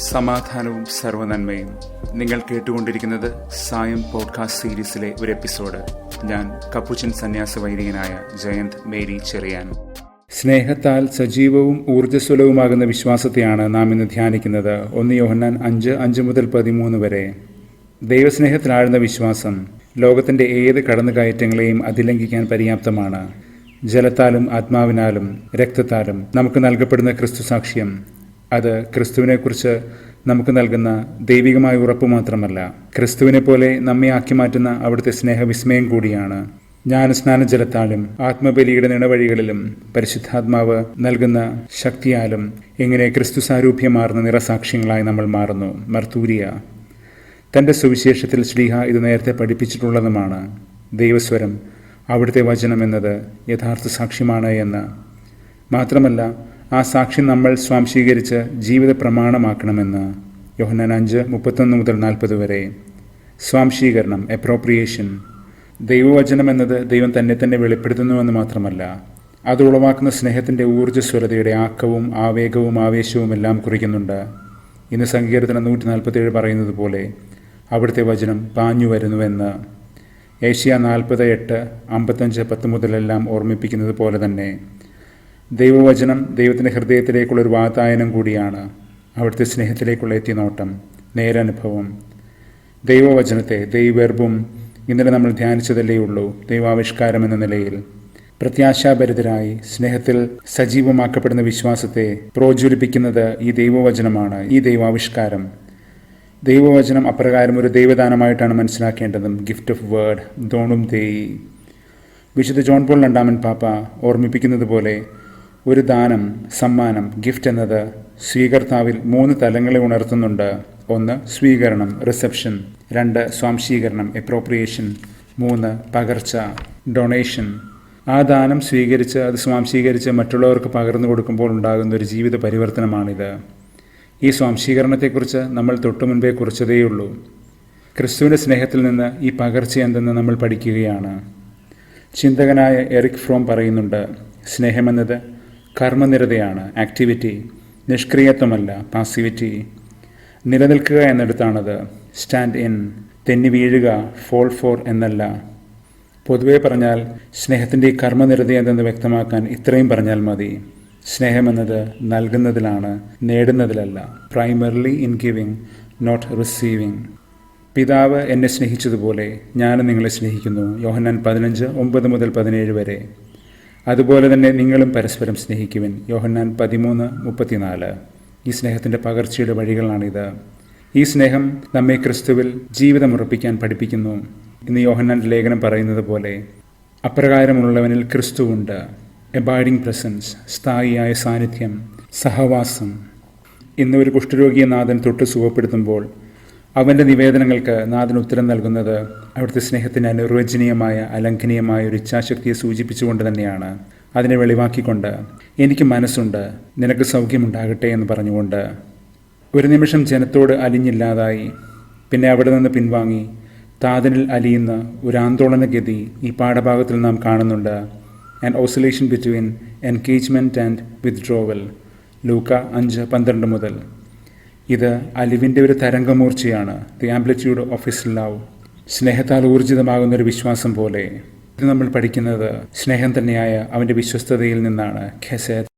സമാധാനവും സർവ്വനന്മയും. നിങ്ങൾ കേട്ടുകൊണ്ടിരിക്കുന്നത് സായം പോഡ്കാസ്റ്റ് സീരീസിലെ ഒരു എപ്പിസോഡ്. ഞാൻ കപ്പുച്ചൻ സന്യാസ വൈദികനായ ജയന്ത് മേരി ചെറിയാൻ. സ്നേഹത്താൽ സജീവവും ഊർജ്ജസ്വലവുമാകുന്ന വിശ്വാസത്തെയാണ് നാം ഇന്ന് ധ്യാനിക്കുന്നത്. 1 യോഹന്നാൻ 5:5-13 വരെ. ദൈവസ്നേഹത്തിലാഴ്ന്ന വിശ്വാസം ലോകത്തിൻ്റെ ഏത് കടന്നുകയറ്റങ്ങളെയും അതിലംഘിക്കാൻ പര്യാപ്തമാണ്. ജലത്താലും ആത്മാവിനാലും രക്തത്താലും നമുക്ക് നൽകപ്പെടുന്ന ക്രിസ്തു സാക്ഷ്യം, അത് ക്രിസ്തുവിനെക്കുറിച്ച് നമുക്ക് നൽകുന്ന ദൈവികമായ ഉറപ്പ് മാത്രമല്ല, ക്രിസ്തുവിനെ പോലെ നമ്മെ ആക്കി മാറ്റുന്ന അവിടുത്തെ സ്നേഹവിസ്മയം കൂടിയാണ്. ജ്ഞാനസ്നാന ജലത്താലും ആത്മബലിയുടെ നിണവഴികളിലും പരിശുദ്ധാത്മാവ് നൽകുന്ന ശക്തിയാലും എങ്ങനെ ക്രിസ്തു സാരൂപ്യമാർന്ന നിറസാക്ഷ്യങ്ങളായി നമ്മൾ മാറുന്നു. മർത്തൂരിയ തൻ്റെ സുവിശേഷത്തിൽ ശ്ലീഹ ഇത് നേരത്തെ പഠിപ്പിച്ചിട്ടുള്ളതുമാണ്. ദൈവസ്വരം, അവിടുത്തെ വചനം എന്നത് യഥാർത്ഥ സാക്ഷ്യമാണ് എന്ന്. മാത്രമല്ല, ആ സാക്ഷ്യം നമ്മൾ സ്വാംശീകരിച്ച് ജീവിത പ്രമാണമാക്കണമെന്ന്. യോഹന്നാൻ 5:31-40 വരെ. സ്വാംശീകരണം, അപ്രോപ്രിയേഷൻ. ദൈവവചനം എന്നത് ദൈവം തന്നെ വെളിപ്പെടുത്തുന്നുവെന്ന് മാത്രമല്ല, അത് ഉളവാക്കുന്ന സ്നേഹത്തിൻ്റെ ഊർജ്ജസ്വലതയുടെ ആക്കവും ആവേഗവും ആവേശവും എല്ലാം കുറിക്കുന്നുണ്ട്. ഇന്ന് സങ്കീർത്തനം 147 പറയുന്നത് പോലെ അവിടുത്തെ വചനം പാഞ്ഞു വരുന്നുവെന്ന്. ഏഷ്യ 40:8, 55:10 മുതലെല്ലാം ഓർമ്മിപ്പിക്കുന്നത് പോലെ തന്നെ ദൈവവചനം ദൈവത്തിൻ്റെ ഹൃദയത്തിലേക്കുള്ളൊരു വാതായനം കൂടിയാണ്. അവിടുത്തെ സ്നേഹത്തിലേക്കുള്ള എത്തിനോട്ടം, നേരനുഭവം. ദൈവവചനത്തെ, ദൈവവർബും ഇന്നലെ നമ്മൾ ധ്യാനിച്ചതല്ലേ ഉള്ളൂ. ദൈവാവിഷ്കാരം എന്ന നിലയിൽ പ്രത്യാശാഭരിതരായി സ്നേഹത്തിൽ സജീവമാക്കപ്പെടുന്ന വിശ്വാസത്തെ പ്രോജ്വലിപ്പിക്കുന്നത് ഈ ദൈവവചനമാണ്, ഈ ദൈവാവിഷ്കാരം. ദൈവവചനം അപ്രകാരം ഒരു ദൈവദാനമായിട്ടാണ് മനസ്സിലാക്കേണ്ടതും. ഗിഫ്റ്റ് ഓഫ് വേർഡ്, ദോണും ദേയി. വിശുദ്ധ ജോൺ പോൾ രണ്ടാമൻ പാപ്പ ഓർമ്മിപ്പിക്കുന്നത് പോലെ ഒരു ദാനം, സമ്മാനം, ഗിഫ്റ്റ് എന്നത് സ്വീകർത്താവിൽ 3 തലങ്ങളെ ഉണർത്തുന്നുണ്ട്. 1 സ്വീകരണം, റിസപ്ഷൻ. 2 സ്വാംശീകരണം, അപ്രോപ്രിയേഷൻ. 3 പകർച്ച, ഡൊണേഷൻ. ആ ദാനം സ്വീകരിച്ച് അത് സ്വാംശീകരിച്ച് മറ്റുള്ളവർക്ക് പകർന്നു കൊടുക്കുമ്പോൾ ഉണ്ടാകുന്ന ഒരു ജീവിത പരിവർത്തനമാണിത്. ഈ സ്വാംശീകരണത്തെക്കുറിച്ച് നമ്മൾ തൊട്ടുമുൻപേ കുറിച്ചതേയുള്ളൂ. ക്രിസ്തുവിൻ്റെ സ്നേഹത്തിൽ നിന്ന് ഈ പകർച്ച എന്തെന്ന് നമ്മൾ പഠിക്കുകയാണ്. ചിന്തകനായ എറിക് ഫ്രോം പറയുന്നുണ്ട്, സ്നേഹമെന്നത് കർമ്മനിരതയാണ്, ആക്ടിവിറ്റി. നിഷ്ക്രിയത്വമല്ല, പാസിവിറ്റി. നിലനിൽക്കുക എന്നിടത്താണത്. സ്റ്റാൻഡ് ഇൻ, തെന്നി വീഴുക, ഫോൾ ഫോർ എന്നല്ല. പൊതുവെ പറഞ്ഞാൽ സ്നേഹത്തിൻ്റെ ഈ കർമ്മനിരത എന്തെന്ന് വ്യക്തമാക്കാൻ ഇത്രയും പറഞ്ഞാൽ മതി. സ്നേഹമെന്നത് നൽകുന്നതിലാണ്, നേടുന്നതിലല്ല. Primarily in giving, not receiving. പിതാവ് എന്നെ സ്നേഹിച്ചതുപോലെ ഞാനും നിങ്ങളെ സ്നേഹിക്കുന്നു. യോഹന്നാൻ 15:9-17 വരെ. അതുപോലെ തന്നെ നിങ്ങളും പരസ്പരം സ്നേഹിക്കുവിൻ. യോഹന്നാൻ 13:34. ഈ സ്നേഹത്തിൻ്റെ പകർച്ചയുടെ വഴികളാണിത്. ഈ സ്നേഹം നമ്മെ ക്രിസ്തുവിൽ ജീവിതമുറപ്പിക്കാൻ പഠിപ്പിക്കുന്നു. ഇന്ന് യോഹന്നാൻ്റെ ലേഖനം പറയുന്നത് പോലെ അപ്രകാരമുള്ളവനിൽ ക്രിസ്തുവുണ്ട്. എബൈഡിങ് പ്രസൻസ്, സ്ഥായിയായ സാന്നിധ്യം, സഹവാസം. ഇന്ന് ഒരു കുഷ്ഠരോഗിയെ നാഥൻ തൊട്ട് സുഖപ്പെടുത്തുമ്പോൾ അവൻ്റെ നിവേദനങ്ങൾക്ക് നാഥൻ ഉത്തരം നൽകുന്നത് അവിടുത്തെ സ്നേഹത്തിന് അനിർവചനീയമായ, അലംഘനീയമായ ഒരു ഇച്ഛാശക്തിയെ സൂചിപ്പിച്ചുകൊണ്ട് തന്നെയാണ്. അതിനെ വെളിവാക്കിക്കൊണ്ട്, എനിക്ക് മനസ്സുണ്ട്, നിനക്ക് സൗഖ്യമുണ്ടാകട്ടെ എന്ന് പറഞ്ഞുകൊണ്ട്. ഒരു നിമിഷം ജനത്തോട് അലിഞ്ഞില്ലാതായി, പിന്നെ അവിടെ നിന്ന് പിൻവാങ്ങി താതനിൽ അലിയുന്ന ഒരു ആന്തോളനഗതി ഈ പാഠഭാഗത്തിൽ നാം കാണുന്നുണ്ട്. An oscillation between engagement and withdrawal. ലൂക്ക 5:12 മുതൽ. ഇത് അലിവിൻ്റെ ഒരു തരംഗമൂർച്ചയാണ്. The amplitude of his love. സ്നേഹത്താൽ ഊർജിതമാകുന്നൊരു വിശ്വാസം പോലെ. ഇത് നമ്മൾ പഠിക്കുന്നത് സ്നേഹം തന്നെയായ അവൻ്റെ വിശ്വസ്തതയിൽ നിന്നാണ്. ഖെസേദ്.